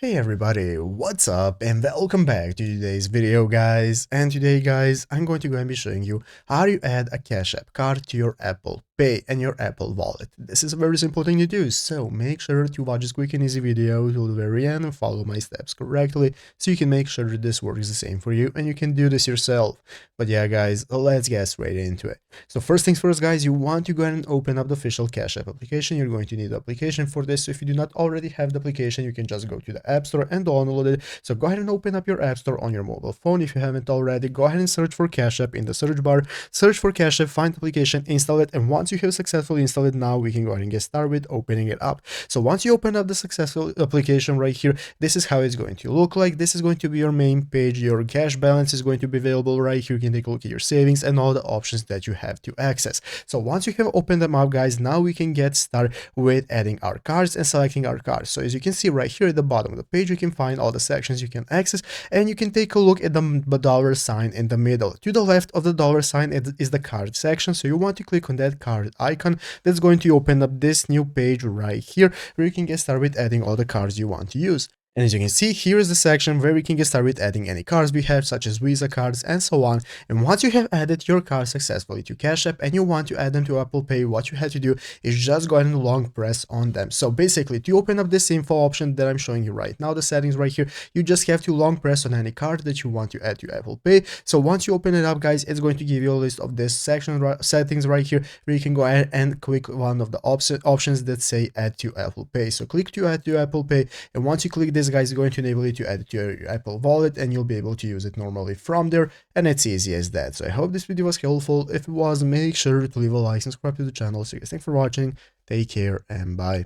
Hey everybody, what's up and welcome back to today's video guys. And today guys, I'm going to go and be showing you how you add a Cash App card to your Apple Pay and your Apple Wallet. This is a very simple thing to do, so make sure to watch this quick and easy video till the very end and follow my steps correctly so you can make sure that this works the same for you and you can do this yourself. But yeah guys, let's get straight into it. So first things first guys, you want to go ahead and open up the official Cash App application. You're going to need the application for this, so if you do not already have the application, you can just go to the App Store and download it. So go ahead and open up your App Store on your mobile phone. If you haven't already, go ahead and search for Cash App in the search bar. Search for Cash App, find the application, install it, and once you have successfully installed it, now we can go ahead and get started with opening it up. So once you open up the successful application right here, this is how it's going to look like. This is going to be your main page. Your cash balance is going to be available right here. You can take a look at your savings and all the options that you have to access. So once you have opened them up guys, now we can get started with adding our cards and selecting our cards. So as you can see right here at the bottom of the page, you can find all the sections you can access, and you can take a look at the dollar sign in the middle. To the left of the dollar sign is the card section, so you want to click on that card icon. That's going to open up this new page right here where you can get started with adding all the cards you want to use. And as you can see, here is the section where we can get started with adding any cards we have, such as Visa cards and so on. And once you have added your cards successfully to Cash App and you want to add them to Apple Pay, what you have to do is just go ahead and long press on them. So basically, to open up this info option that I'm showing you right now, the settings right here, you just have to long press on any card that you want to add to Apple Pay. So once you open it up, guys, it's going to give you a list of this section settings right here, where you can go ahead and click one of the options that say add to Apple Pay. So click to add to Apple Pay, and once you click this, guys, is going to enable you to add it to your Apple Wallet, and you'll be able to use it normally from there, and it's easy as that. So I hope this video was helpful. If it was, make sure to leave a like and subscribe to the channel. So guys, thanks for watching, take care, and bye.